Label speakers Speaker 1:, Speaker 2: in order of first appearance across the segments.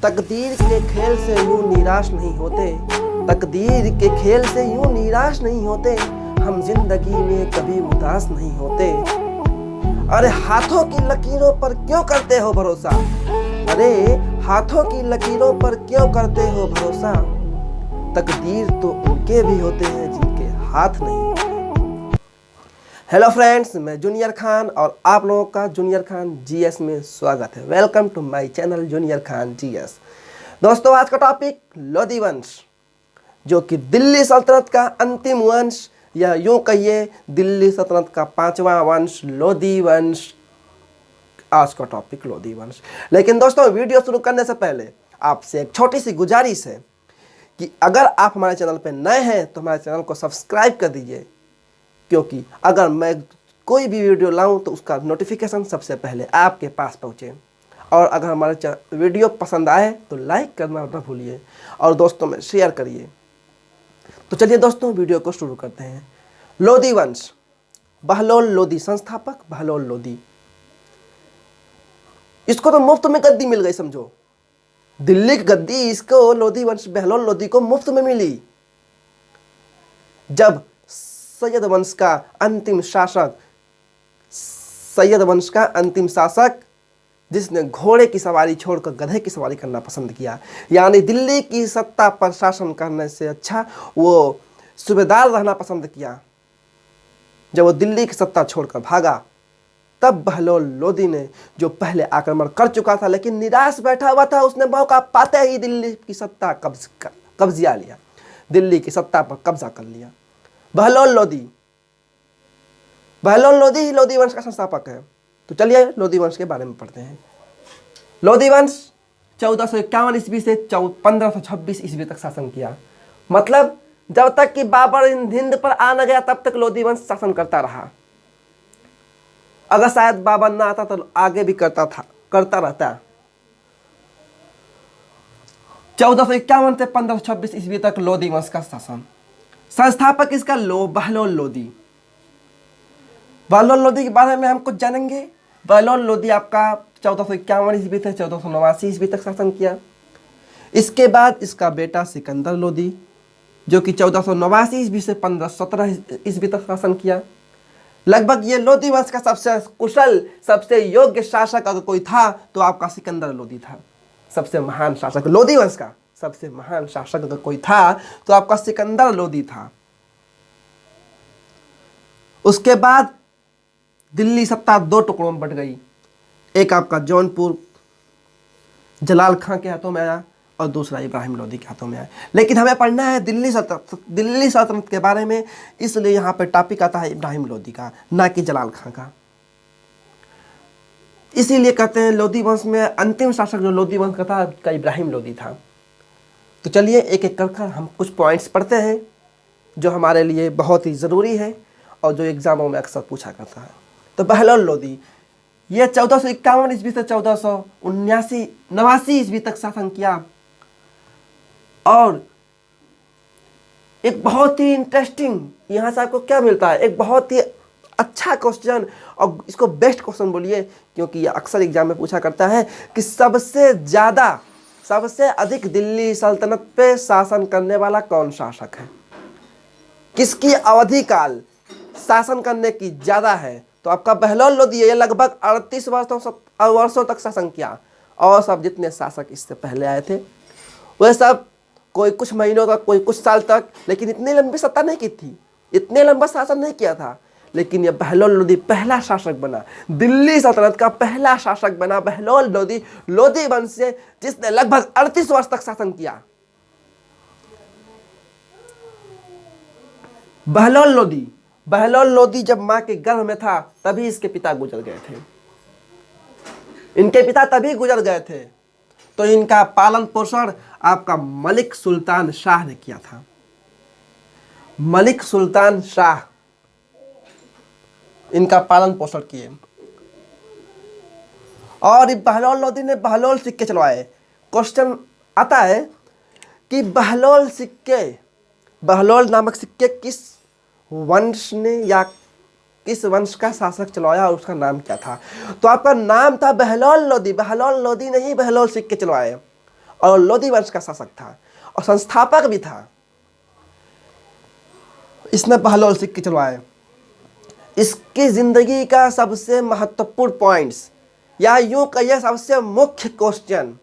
Speaker 1: तकदीर के खेल से यूं निराश नहीं होते, तकदीर के खेल से यूं निराश नहीं होते, हम जिंदगी में कभी उदास नहीं होते। अरे हाथों की लकीरों पर क्यों करते हो भरोसा, अरे हाथों की लकीरों पर क्यों करते हो भरोसा, तकदीर तो उनके भी होते हैं जिनके हाथ नहीं। हेलो फ्रेंड्स, मैं जूनियर खान और आप लोगों का जूनियर खान जीएस में स्वागत है। Welcome to my channel junior Khan GS. दोस्तों, आज का टॉपिक लोधी वंश, जो कि दिल्ली सल्तनत का अंतिम वंश या यूं कहिए दिल्ली सल्तनत का 5वां वंश लोधी वंश। आज का टॉपिक लोधी वंश। लेकिन दोस्तों, वीडियो शुरू करने से पहले आपसे एक छोटी सी गुजारिश है कि अगर आप हमारे चैनल पर नए हैं तो हमारे चैनल को सब्सक्राइब कर दीजिए, क्योंकि अगर मैं कोई भी वीडियो लाऊं तो उसका नोटिफिकेशन सबसे पहले आपके पास पहुंचे। और अगर हमारे वीडियो पसंद आए तो लाइक करना ना भूलिए और दोस्तों में शेयर करिए। तो चलिए दोस्तों, वीडियो को शुरू करते हैं। लोधी वंश, बहलोल लोधी, संस्थापक बहलोल लोधी। इसको तो मुफ्त में गद्दी मिल गई, समझो दिल्ली की गद्दी इसको लोधी वंश बहलोल लोधी को मुफ्त में मिली। जब सैयद वंश का अंतिम शासक जिसने घोड़े की सवारी छोड़कर गधे की सवारी करना पसंद किया, यानी दिल्ली की सत्ता पर शासन करने से अच्छा वो सूबेदार रहना पसंद किया, जब वो दिल्ली की सत्ता छोड़कर भागा, तब बहलोल लोधी ने, जो पहले आक्रमण कर चुका था लेकिन निराश बैठा हुआ था, उसने मौका पाते ही दिल्ली की सत्ता कब्जा लिया, दिल्ली की सत्ता पर कब्जा कर लिया। बहलोल लोधी ही लोधी वंश का संस्थापक है। तो चलिए लोधी वंश के बारे में पढ़ते हैं। लोधी वंश 1451 ईस्वी से 1526 ईस्वी तक शासन किया। मतलब जब तक कि बाबर हिंद पर आ न गया तब तक लोधी वंश शासन करता रहा। अगर शायद बाबर ना आता तो आगे भी करता रहता। 1451 से 1526 ईस्वी तक लोधी वंश का शासन। संस्थापक इसका बहलोल लोधी। बहलोल लोधी के बारे में हम कुछ जानेंगे। बहलोल लोधी आपका 1451 ईस्वी से 1489 ईस्वी तक शासन किया। इसके बाद इसका बेटा सिकंदर लोधी, जो कि 1489 ईस्वी से 1517 ईस्वी तक शासन किया। लगभग ये लोधी वंश का सबसे कुशल, सबसे योग्य शासक अगर कोई था तो आपका सिकंदर लोधी था। सबसे महान शासक लोधी वंश का सबसे महान शासक अगर कोई था तो आपका सिकंदर लोधी था। उसके बाद दिल्ली सत्ता दो टुकड़ों में बट गई। एक आपका जौनपुर जलाल खां के हाथों में आया और दूसरा इब्राहिम लोधी के हाथों में आया। लेकिन हमें पढ़ना है दिल्ली सल्तनत के बारे में, इसलिए यहाँ पे टॉपिक आता है इब्राहिम लोधी का, ना कि जलाल खां का। इसीलिए कहते हैं लोधी वंश में अंतिम शासक जो लोधी वंश का था का इब्राहिम लोधी था। तो चलिए एक एक कर हम कुछ पॉइंट्स पढ़ते हैं जो हमारे लिए बहुत ही ज़रूरी है और जो एग्जामों में अक्सर पूछा करता है। तो बहलोल लोधी ये 1451 ईस्वी से 1489 ईस्वी तक शासन किया। और एक बहुत ही इंटरेस्टिंग, यहाँ से आपको क्या मिलता है, एक बहुत ही अच्छा क्वेश्चन, और इसको बेस्ट क्वेश्चन बोलिए क्योंकि ये अक्सर एग्जाम में पूछा करता है कि सबसे अधिक दिल्ली सल्तनत पे शासन करने वाला कौन शासक है, किसकी अवधि काल शासन करने की ज्यादा है। तो आपका बहलोल लोधी ये लगभग 38 वर्षों तक शासन किया। और सब जितने शासक इससे पहले आए थे वह सब कोई कुछ महीनों का, कोई कुछ साल तक, लेकिन इतनी लंबी सत्ता नहीं की थी, इतने लंबा शासन नहीं किया था। लेकिन ये बहलोल लोधी पहला शासक बना, दिल्ली सल्तनत का पहला शासक बना बहलोल लोधी, लोधी वंश से, जिसने लगभग 38 वर्ष तक शासन किया। बहलोल लोधी जब मां के गर्भ में था तभी इसके पिता गुजर गए थे। इनके पिता तभी गुजर गए थे। तो इनका पालन पोषण आपका मलिक सुल्तान शाह ने किया था। मलिक सुल्तान शाह इनका पालन पोषण किए। और बहलोल लोधी ने बहलोल सिक्के चलवाए। क्वेश्चन आता है कि बहलोल नामक सिक्के किस वंश ने या किस वंश का शासक चलवाया और उसका नाम क्या था। तो आपका नाम था बहलोल लोधी। बहलोल लोधी ने ही बहलोल सिक्के चलवाए। और लोदी वंश का शासक था और संस्थापक भी था। इसने बहलोल सिक्के चलवाए। इसकी जिंदगी का सबसे महत्वपूर्ण पॉइंट्स या यूं कहिए सबसे मुख्य क्वेश्चन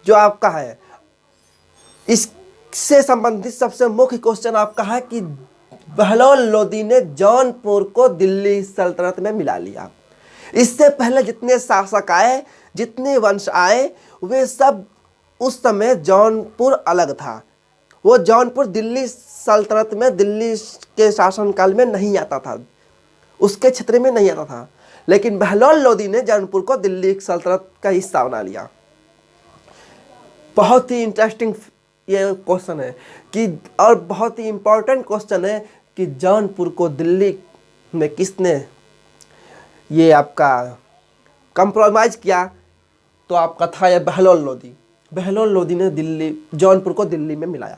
Speaker 1: जो आपका है, इससे संबंधित सबसे मुख्य क्वेश्चन आपका है कि बहलोल लोदी ने जौनपुर को दिल्ली सल्तनत में मिला लिया। इससे पहले जितने शासक आए, जितने वंश आए, वे सब उस समय जौनपुर अलग था। वो जौनपुर दिल्ली सल्तनत में, दिल्ली के शासनकाल में नहीं आता था, उसके क्षेत्र में नहीं आता था। लेकिन बहलोल लोदी ने जौनपुर को दिल्ली सल्तनत का हिस्सा बना लिया। बहुत ही इंटरेस्टिंग ये क्वेश्चन है कि, और बहुत ही इंपॉर्टेंट क्वेश्चन है कि जौनपुर को दिल्ली में किसने ये आपका कंप्रोमाइज किया, तो आपका था ये बहलोल लोदी। बहलोल लोदी ने दिल्ली, जौनपुर को दिल्ली में मिलाया।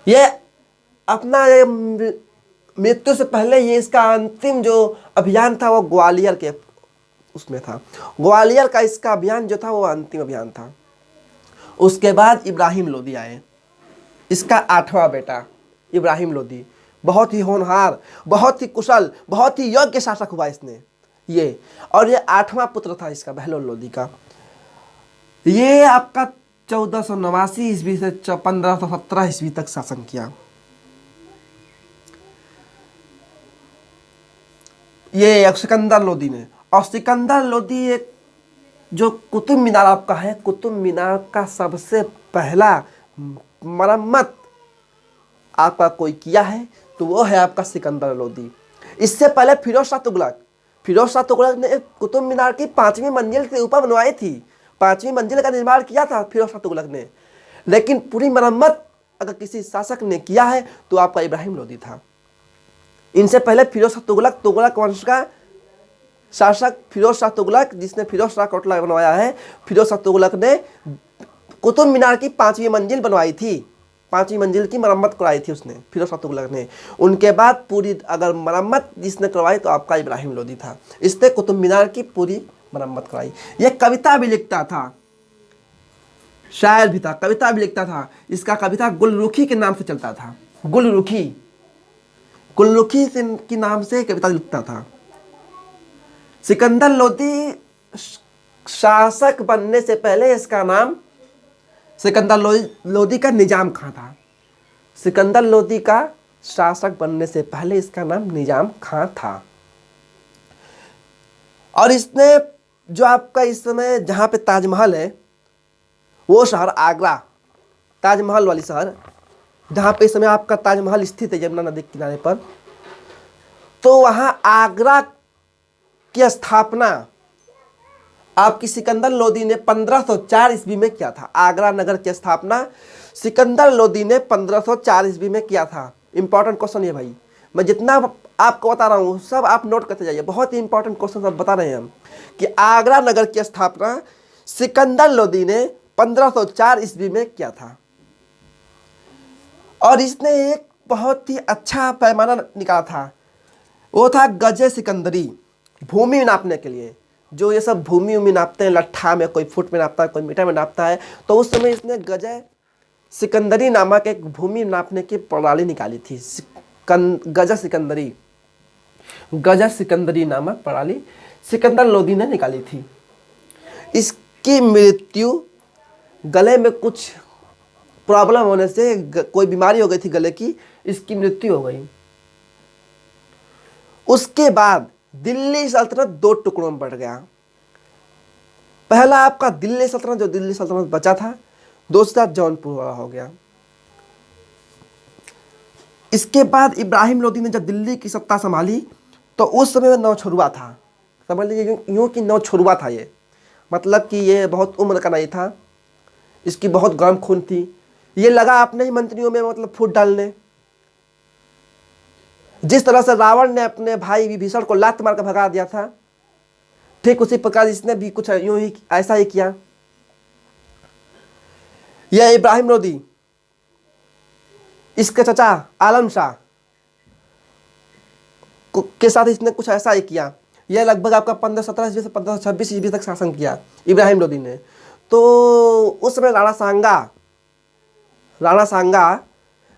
Speaker 1: ये अपना मृत्यु से पहले ये इसका अंतिम जो अभियान था वो ग्वालियर के उसमें था। ग्वालियर का इसका अभियान जो था वो अंतिम अभियान था। उसके बाद इब्राहिम लोदी आए, इसका 8वां बेटा इब्राहिम लोदी। बहुत ही होनहार, बहुत ही कुशल, बहुत ही योग्य शासक हुआ इसने ये, और ये 8वां पुत्र था इसका बहलोल लोदी का। ये आपका 1489 ईस्वी से 1517 ईस्वी तक शासन किया। ये सिकंदर लोदी ने, और सिकंदर लोदी एक जो कुतुब मीनार आपका है, कुतुब मीनार का सबसे पहला मरम्मत आपका कोई किया है तो वो है आपका सिकंदर लोदी। इससे पहले फिरोज शाह तुगलक ने कुतुब मीनार की 5वीं मंजिल से ऊपर बनवाई थी। 5वीं मंजिल का निर्माण किया था फिरोज शाह तुगलक ने, लेकिन पूरी मरम्मत अगर किसी शासक ने किया है तो आपका इब्राहिम लोदी था। इनसे पहले फिरोज शाह तुगलक वंश का शासक फिरोज शाह तुगलक, जिसने फिरोज शाह कोटला बनवाया है, फिरोज शाह तुगलक ने कुतुब मीनार की 5वीं मंजिल बनवाई थी। 5वीं मंजिल की मरम्मत कराई थी उसने, फिरोज शाह तुगलक ने। उनके बाद पूरी अगर मरम्मत जिसने करवाई तो आपका इब्राहिम लोदी था। इसने कुतुब मीनार की पूरी मरम्मत कराई। यह कविता भी लिखता था, शायर भी था, कविता भी लिखता था। इसका कविता गुलरुखी के नाम से चलता था। गुलरुखी के नाम से कविता लिखता था। सिकंदर लोदी शासक बनने से पहले इसका नाम सिकंदर लोदी का निजाम खां था। सिकंदर लोदी का शासक बनने से पहले इसका नाम निजाम खां था। और इसने जो आपका इस समय जहाँ पे ताजमहल है वो शहर आगरा, ताजमहल वाली शहर जहाँ पे इस समय आपका ताजमहल स्थित है यमुना नदी के किनारे पर, तो वहाँ आगरा की स्थापना आपकी सिकंदर लोदी ने 1504 ईस्वी में किया था। आगरा नगर की स्थापना सिकंदर लोदी ने 1504 ईस्वी में किया था। इंपॉर्टेंट क्वेश्चन ये भाई, मैं जितना आपको बता रहा हूँ सब आप नोट करते जाइए। बहुत ही इंपॉर्टेंट क्वेश्चन सब बता रहे हैं हम कि आगरा नगर की स्थापना सिकंदर लोदी ने 1504 ईस्वी में किया था। और इसने एक बहुत ही अच्छा पैमाना निकाला था, वो था गजे सिकंदरी, भूमि नापने के लिए। जो ये सब भूमि उमी नापते हैं, लट्ठा में कोई फुट में नापता है, कोई मीटर में नापता है, तो उस समय इसने गजे सिकंदरी नामक एक भूमि नापने की प्रणाली निकाली थी। गजा सिकंदरी नामक प्रणाली सिकंदर लोदी ने निकाली थी। इसकी मृत्यु गले में कुछ प्रॉब्लम होने से, कोई बीमारी हो गई थी गले की, इसकी मृत्यु हो गई। उसके बाद दिल्ली सल्तनत 2 टुकड़ों में बढ़ गया। पहला आपका दिल्ली सल्तनत, जो दिल्ली सल्तनत बचा था, दूसरा जौनपुर वाला हो गया। इसके बाद इब्राहिम लोदी ने जब दिल्ली की सत्ता संभाली तो उस समय वह नौछुरुआ था। समझ लीजिए यूं कि नौछुरुआ था ये, मतलब कि ये बहुत उम्र का नहीं था, इसकी बहुत गर्म खून थी। ये लगा अपने ही मंत्रियों में मतलब फूट डालने। जिस तरह से रावण ने अपने भाई विभीषण को लात मारकर भगा दिया था, ठीक उसी प्रकार इसने भी कुछ यूं ही ऐसा ही किया। यह इब्राहिम लोदी, इसके चचा आलम शाह के साथ इसने कुछ ऐसा ही किया। यह लगभग आपका 1517 ईस्वी से 1526 ईस्वी तक शासन किया इब्राहिम लोदी ने। तो उस समय राणा सांगा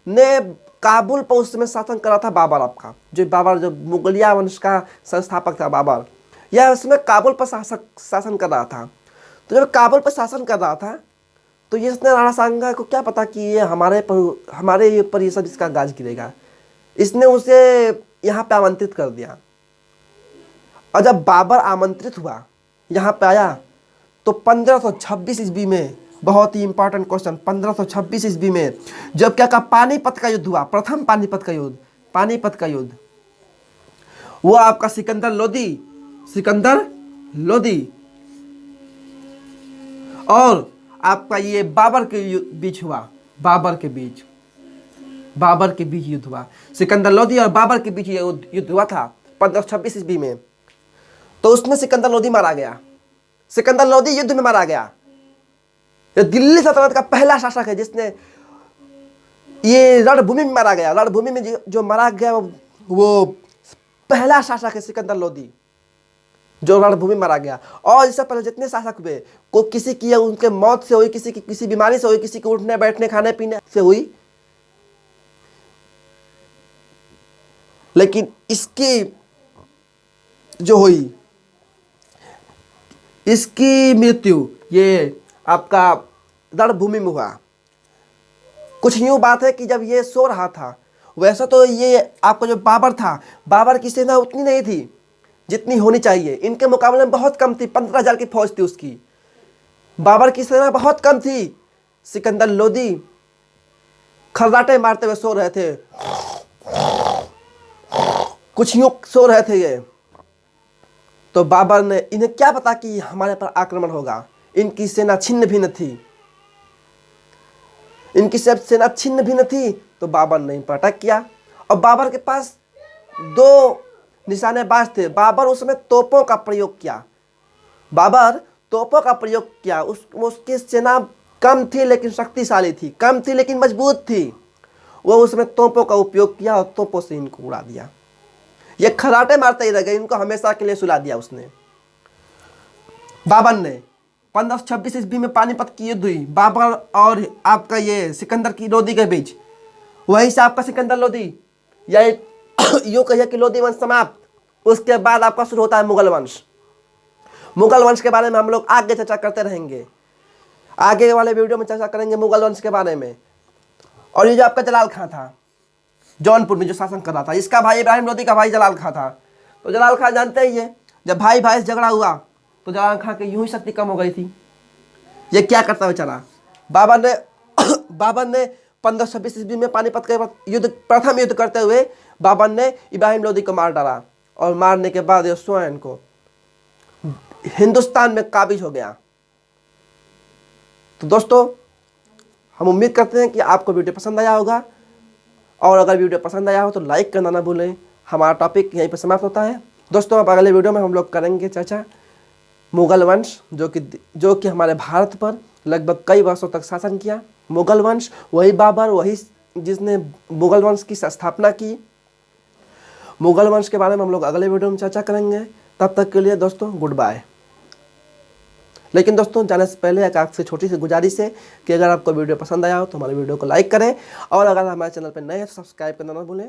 Speaker 1: ने काबुल पर उस समय शासन करा था बाबर आपका, जो बाबर जो मुगलिया वंश का संस्थापक था बाबर, यह उसमें काबुल पर शासन कर रहा था। तो जब काबुल पर शासन कर रहा था तो ये इसने राणा सांगा को क्या पता कि ये हमारे ऊपर ये सब इसका गाज गिरेगा। इसने उसे यहाँ पे आमंत्रित कर दिया, और जब बाबर आमंत्रित हुआ यहाँ पे आया तो 1526 ईस्वी में, बहुत ही इंपॉर्टेंट क्वेश्चन, 1526 ईस्वी में जब क्या कहा पानीपत का युद्ध हुआ, प्रथम पानीपत का युद्ध, वो आपका सिकंदर लोदी और आपका ये बाबर के बीच हुआ, बाबर के बीच युद्ध हुआ। सिकंदर लोदी और बाबर के बीच युद्ध हुआ था 1526 ईस्वी में। तो उसमें सिकंदर लोदी मारा गया, सिकंदर लोदी युद्ध में मारा गया। ये दिल्ली सल्तनत का पहला शासक है जिसने ये रणभूमि में मारा गया। रणभूमि में जो मारा गया वो पहला शासक है सिकंदर लोदी, जो रणभूमि में मारा गया। और इससे पहले जितने शासक हुए, को किसी की उनके मौत से हुई, किसी की किसी बीमारी से हुई, किसी के उठने बैठने खाने पीने से हुई, लेकिन इसकी जो हुई, इसकी मृत्यु ये आपका रणभूमि में हुआ। कुछ यूं बात है कि जब ये सो रहा था, वैसा तो ये आपका जो बाबर था, बाबर की सेना उतनी नहीं थी जितनी होनी चाहिए, इनके मुकाबले में बहुत कम थी। 15,000 की फौज थी उसकी, बाबर की सेना बहुत कम थी। सिकंदर लोदी खर्राटे मारते हुए सो रहे थे, कुछ यूं सो रहे थे ये। तो बाबर ने, इन्हें क्या पता कि हमारे पर आक्रमण होगा, इनकी सेना छिन्न भिन्न थी, तो बाबर ने इन पर अटैक किया। और बाबर के पास 2 निशानेबाज थे। बाबर उसमें तोपों का प्रयोग किया। उसकी सेना कम थी लेकिन शक्तिशाली थी, कम थी लेकिन मजबूत थी। वो उसमें तोपों का उपयोग किया और तोपों से इनको उड़ा दिया। ये खराटे मारते ही रह गए, इनको हमेशा के लिए सुला दिया उसने। बाबर ने 1526 ईस्वी में पानीपत की युद्ध हुई, बाबर और आपका ये सिकंदर की लोदी के बीच। वहीं से आपका सिकंदर लोदी, या यूं कहिए कि लोदी वंश समाप्त। उसके बाद आपका शुरू होता है मुगल वंश। मुगल वंश के बारे में हम लोग आगे चर्चा करते रहेंगे, आगे वाले वीडियो में चर्चा करेंगे मुगल वंश के बारे में। और ये जो आपका जलाल खां था, जौनपुर में जो शासन कर रहा था, इसका भाई इब्राहिम लोदी का भाई जलाल खां था। तो जलाल खां जानते ही है, जब भाई भाई से झगड़ा हुआ तो जलाल खां की यूं ही शक्ति कम हो गई थी। ये क्या करता हुआ चला, बाबर ने 1526 ईस्वी में पानीपत का युद्ध, प्रथम युद्ध करते हुए बाबर ने इब्राहिम लोदी को मार डाला। और मारने के बाद ये स्वयं को हिंदुस्तान में काबिज हो गया। तो दोस्तों, हम उम्मीद करते हैं कि आपको वीडियो पसंद आया होगा, और अगर वीडियो पसंद आया हो तो लाइक करना ना भूलें। हमारा टॉपिक यहीं पर समाप्त होता है। दोस्तों, अब अगले वीडियो में हम लोग करेंगे चर्चा मुगल वंश, जो कि हमारे भारत पर लगभग कई वर्षों तक शासन किया। मुगल वंश, वही बाबर, वही जिसने मुगल वंश की स्थापना की। मुगल वंश के बारे में हम लोग अगले वीडियो में चर्चा करेंगे। तब तक के लिए दोस्तों गुड बाय। लेकिन दोस्तों, जाने से पहले एक आपसे छोटी सी गुजारिश है कि अगर आपको वीडियो पसंद आया हो तो हमारे वीडियो को लाइक करें, और अगर हमारे चैनल पर नए हैं तो सब्सक्राइब करना ना भूलें।